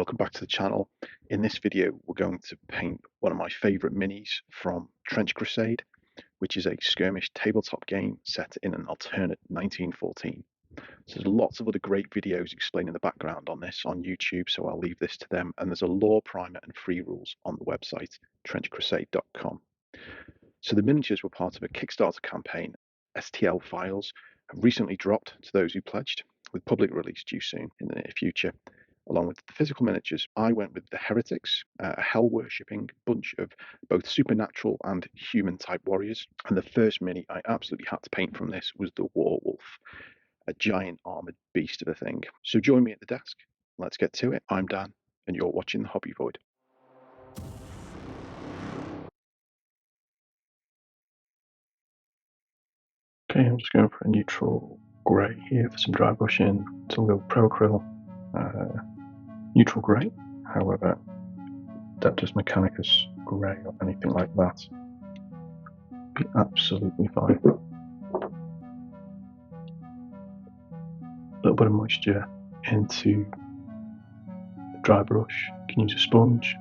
welcome back to the channel. In this video we're going to paint one of my favourite minis from Trench Crusade, which is a skirmish tabletop game set in an alternate 1914. So there's lots of other great videos explaining the background on this on YouTube, so I'll leave this to them, and there's a lore primer and free rules on the website trenchcrusade.com. So the miniatures were part of a Kickstarter campaign. STL files have recently dropped to those who pledged, with public release due soon in the near future. Along with the physical miniatures, I went with the Heretics, a hell-worshipping bunch of both supernatural and human-type warriors. And the first mini I absolutely had to paint from this was the Warwolf, a giant armoured beast of a thing. So join me at the desk. Let's get to it. I'm Dan, and you're watching The Hobby Void. Okay, I'm just going for a neutral grey here for some dry brushing. So we'll go Pro Acryl. Neutral grey, however, Adeptus Mechanicus grey or anything like that be absolutely fine. A little bit of moisture into the dry brush. You can use a sponge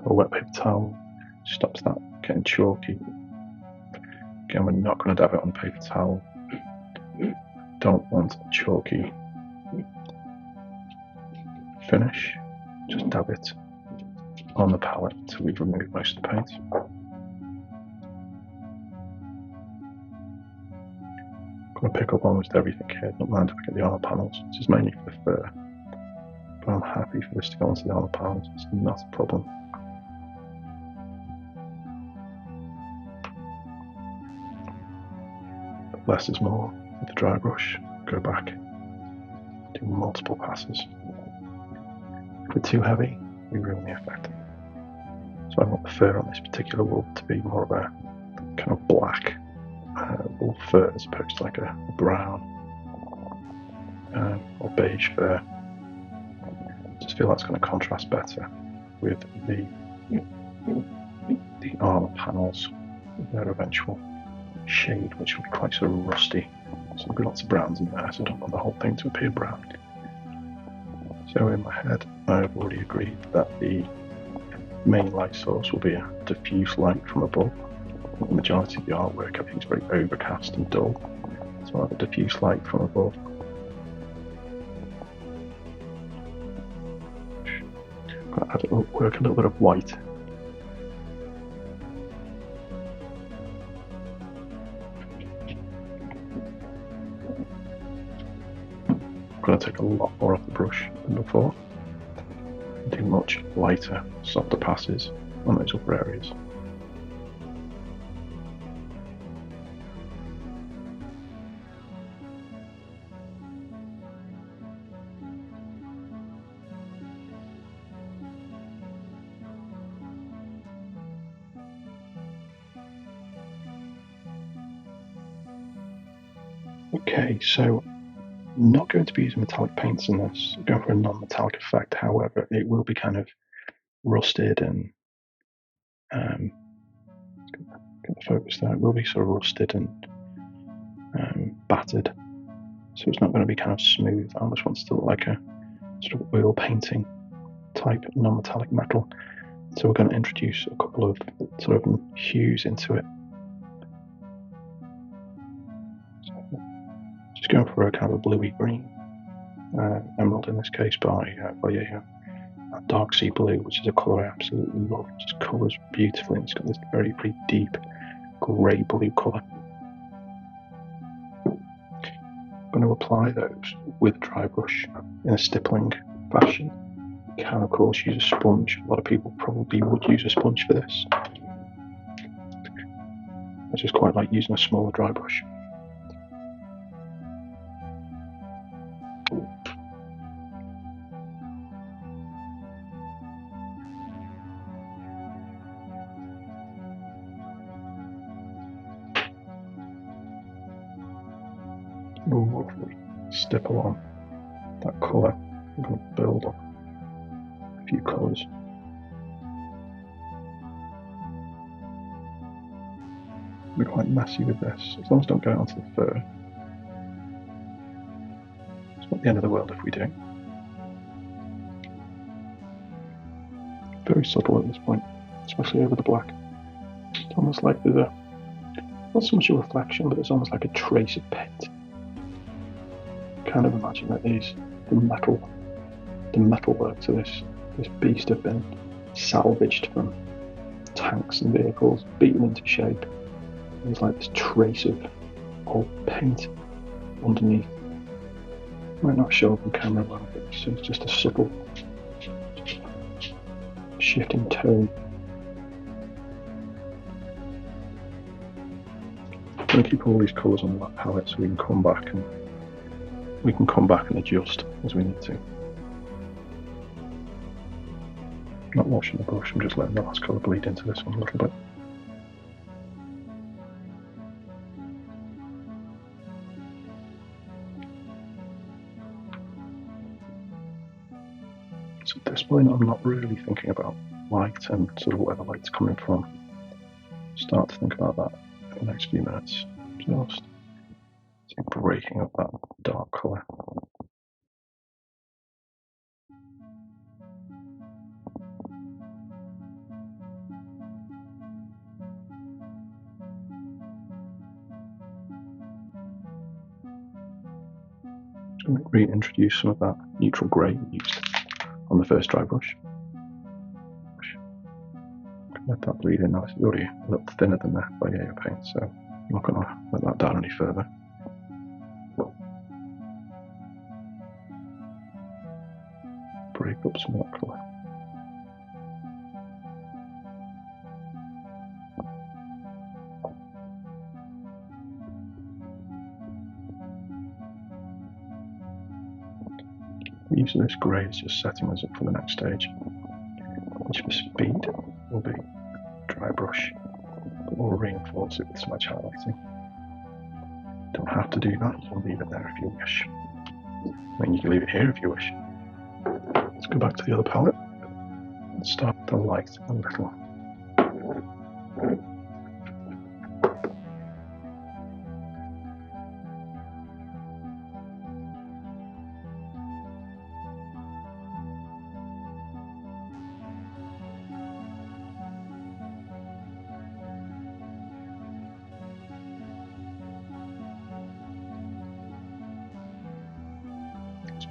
or a wet paper towel, stops that getting chalky. Again, we're not going to dab it on paper towel. Don't want a chalky finish. Just dab it on the palette until we've removed most of the paint. I'm going to pick up almost everything here. Don't mind if I get the armor panels. This is mainly for the fur, but I'm happy for this to go onto the armor panels. It's not a problem. But less is more with the dry brush. Go back, do multiple passes. If we're too heavy, we ruin the effect. So I want the fur on this particular wool to be more of a kind of black wool fur as opposed to like a brown or beige fur. Just feel that's going to contrast better with the armor panels, their eventual shade, which will be quite sort of rusty. So there'll be lots of browns in there, so I don't want the whole thing to appear brown. So in my head, I've already agreed that the main light source will be a diffuse light from above. The majority of the artwork I think is very overcast and dull, so I'll have a diffuse light from above. I'll work a little bit of white. I'm going to take a lot more off the brush than before and do much lighter, softer passes on those upper areas. Okay, so I'm not going to be using metallic paints in this. I'm going for a non-metallic effect, however, it will be kind of rusted and get the focus there. It will be sort of rusted and battered, so it's not going to be kind of smooth. I almost want it to look like a sort of oil painting type non-metallic metal. So we're going to introduce a couple of sort of hues into it. Just going for a kind of a bluey green, emerald in this case by Vallejo. Dark sea blue, which is a colour I absolutely love. It just colours beautifully. It's got this very, very deep grey blue colour. I'm going to apply those with a dry brush in a stippling fashion. You can of course use a sponge. A lot of people probably would use a sponge for this. I just quite like using a smaller dry brush. Lovely stipple on that colour. I'm going to build up a few colours. We're quite messy with this, as long as I don't get it onto the fur. It's not the end of the world if we do. Very subtle at this point, especially over the black. It's almost like there's not so much a reflection, but there's almost like a trace of paint. Kind of imagine that these the metalwork to this beast have been salvaged from tanks and vehicles, beaten into shape. There's like this trace of old paint underneath. Might not show up on camera well, but it's just a subtle shift in tone. I'm going to keep all these colours on that palette so we can come back and adjust as we need to. Not washing the brush, I'm just letting the last colour bleed into this one a little bit. So at this point I'm not really thinking about light and sort of where the light's coming from. Start to think about that in the next few minutes. Just breaking up that dark colour. I'm going to reintroduce some of that neutral grey we used on the first dry brush. Let that bleed in now. It's already a little thinner than the Vallejo paint, so I'm not going to let that down any further. Break up some of that colour. The use of this grey is just setting us up for the next stage, which for speed will be dry brush, but we'll reinforce it with some edge highlighting. Don't have to do that, you can leave it there if you wish. I mean, you can leave it here if you wish. Let's go back to the other palette and start to light a little.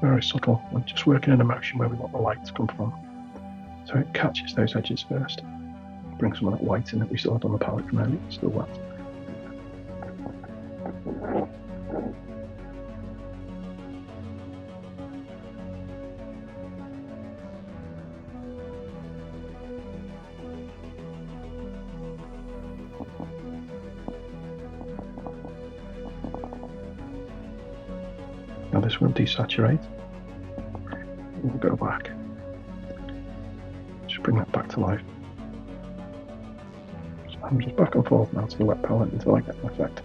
Very subtle. We're just working in a motion where we want the light to come from. So it catches those edges first. Bring some of that white in that we still had on the palette from earlier. It's still wet. Now this will desaturate. We'll go back. Just bring that back to life. So I'm just back and forth now to the wet palette until I get an effect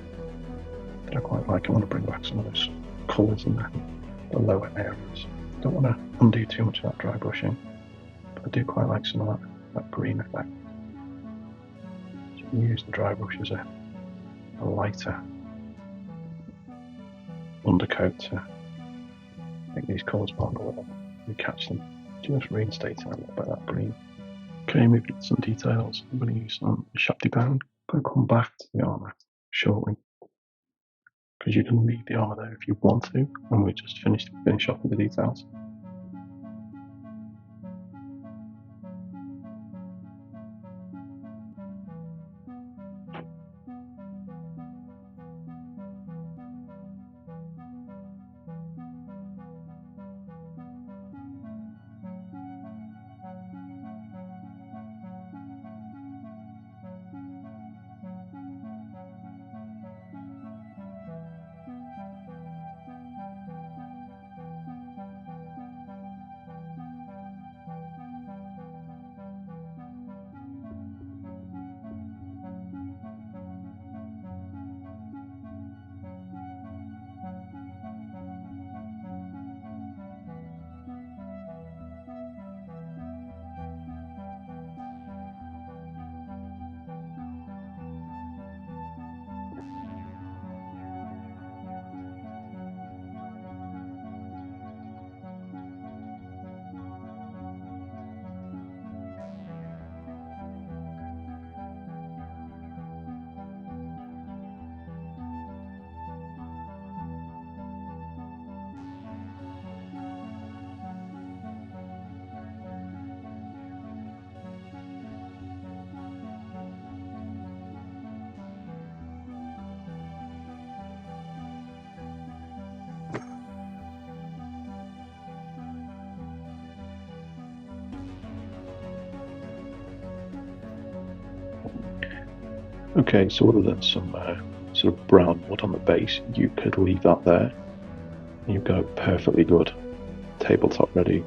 that I quite like. I want to bring back some of those colours in the lower areas. I don't want to undo too much of that dry brushing, but I do quite like some of that green effect. So you can use the dry brush as a lighter undercoat to make these colours bond a little. We catch them, just reinstating a little bit of that green. Okay, moving to some details. I'm going to use some Shapti Bound. I'm going to come back to the armour shortly, because you can leave the armour there if you want to, and we just finish off with the details. Okay, so other than some sort of brown wood on the base, you could leave that there. You've got a perfectly good tabletop ready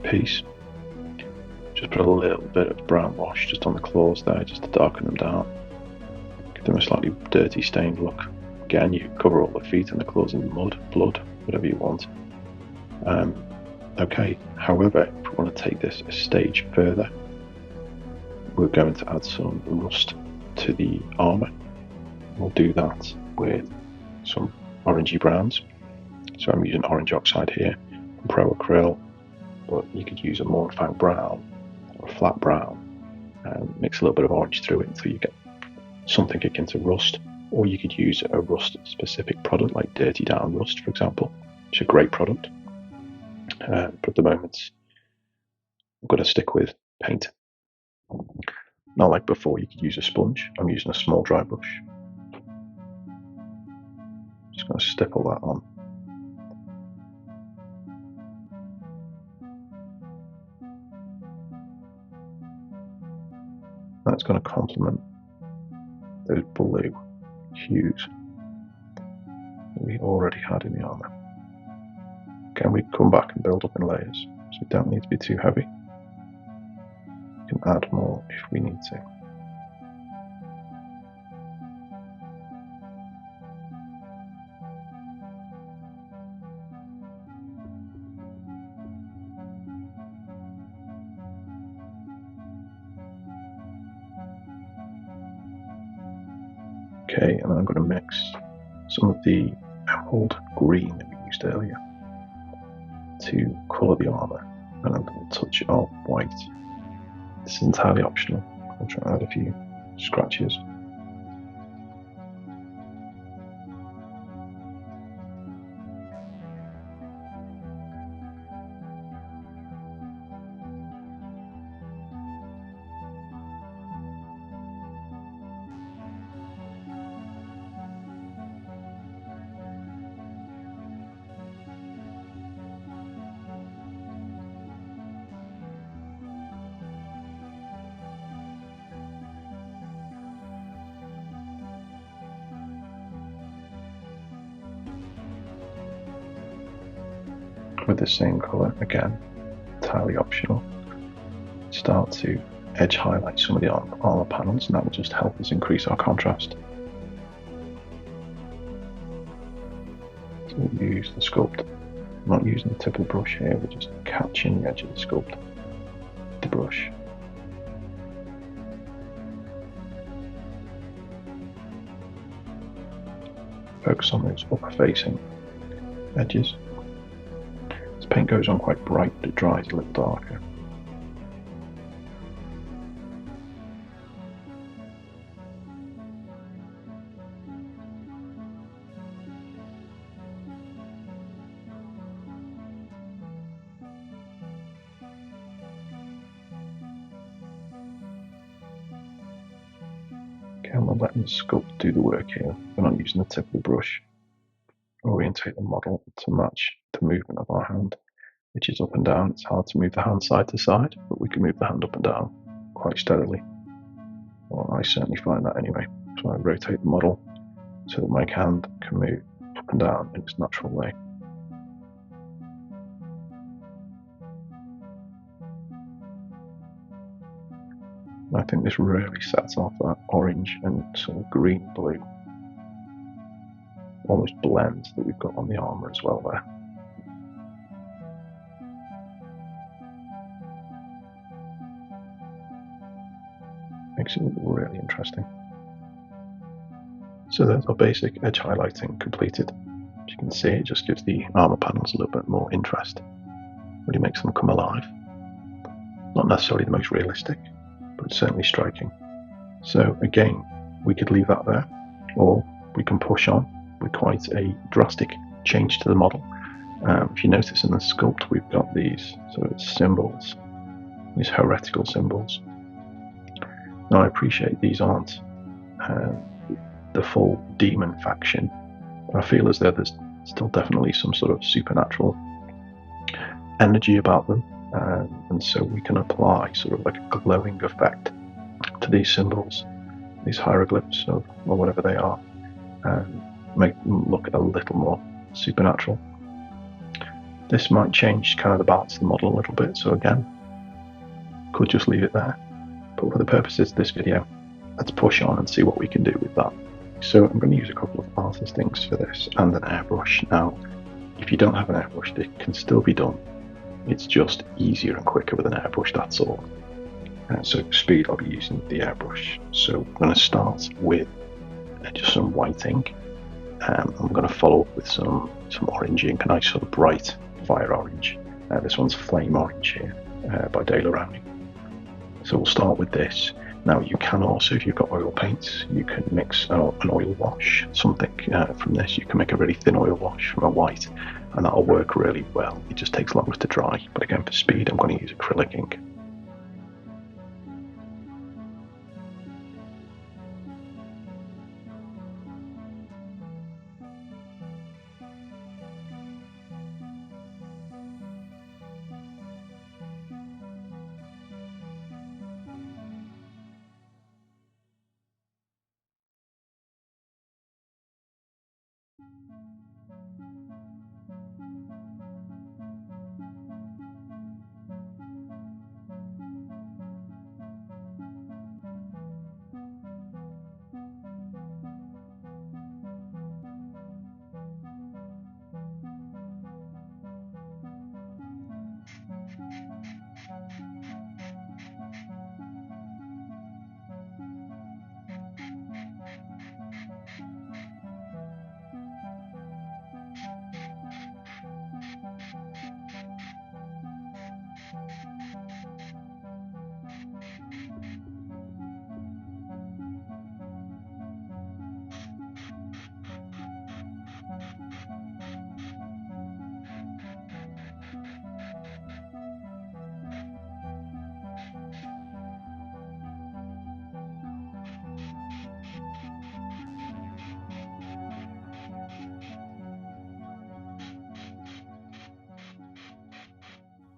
piece. Just put a little bit of brown wash just on the claws there, just to darken them down. Give them a slightly dirty stained look. Again, you cover all the feet and the claws in mud, blood, whatever you want. Okay, however, if we want to take this a stage further, we're going to add some rust to the armour. We'll do that with some orangey browns. So I'm using orange oxide here from Pro Acryl, but you could use a Mornfang brown or a flat brown and mix a little bit of orange through it until you get something akin to rust. Or you could use a rust specific product like Dirty Down Rust, for example, which is a great product. But at the moment, I'm going to stick with paint. Not like before, you could use a sponge. I'm using a small dry brush. Just going to stipple that on. That's going to complement those blue hues that we already had in the armour. Can we come back and build up in layers? So we don't need to be too heavy. We can add more if we need to. Okay, and I'm going to mix some of the emerald green that we used earlier to colour the armour, and I'm going to touch it of white. This is entirely optional. I'll try and add a few scratches. With the same colour, again, entirely optional, start to edge highlight some of the armour panels, and that will just help us increase our contrast. So we'll use the sculpt. I'm not using the tip of the brush here, we're just catching the edge of the sculpt with the brush. Focus on those upper facing edges. This paint goes on quite bright, but it dries a little darker. Okay, I'm letting the sculpt do the work here. We're not using the tip of the brush. Orientate the model to match the movement of our hand, which is up and down. It's hard to move the hand side to side, but we can move the hand up and down quite steadily. Well, I certainly find that anyway. So I rotate the model so that my hand can move up and down in its natural way. And I think this really sets off that orange and sort of green blue, almost blend that we've got on the armour as well there. Makes it look really interesting. So there's our basic edge highlighting completed. As you can see, it just gives the armour panels a little bit more interest. Really makes them come alive. Not necessarily the most realistic, but it's certainly striking. So again, we could leave that there, or we can push on with quite a drastic change to the model. If you notice in the sculpt, we've got these sort of symbols, these heretical symbols. Now I appreciate these aren't the full demon faction, but I feel as though there's still definitely some sort of supernatural energy about them, and so we can apply sort of like a glowing effect to these symbols these hieroglyphs or whatever they are, make them look a little more supernatural. This might change kind of the balance of the model a little bit, so again, could just leave it there. But for the purposes of this video, let's push on and see what we can do with that. So I'm going to use a couple of artist inks for this and an airbrush. Now, if you don't have an airbrush, it can still be done. It's just easier and quicker with an airbrush, that's all. So speed, I'll be using the airbrush. So I'm going to start with just some white ink. I'm going to follow up with some orange ink, a nice sort of bright fire orange. This one's Flame Orange here by Dale Rounding. So we'll start with this. Now you can also, if you've got oil paints, you can mix an oil wash, something from this. You can make a really thin oil wash from a white, and that'll work really well. It just takes longer to dry. But again, for speed, I'm going to use acrylic ink.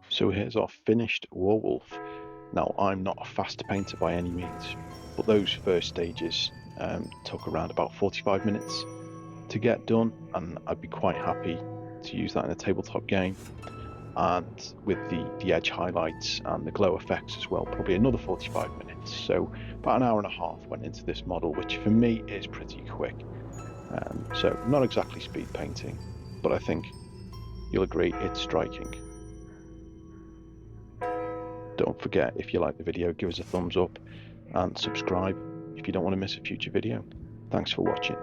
So here's our finished Warwolf. Now, I'm not a fast painter by any means, but those first stages took around about 45 minutes to get done, and I'd be quite happy to use that in a tabletop game. And with the edge highlights and the glow effects as well, probably another 45 minutes. So about an hour and a half went into this model, which for me is pretty quick. So not exactly speed painting, but I think you'll agree it's striking. Don't forget, if you like the video, give us a thumbs up and subscribe if you don't want to miss a future video. Thanks for watching.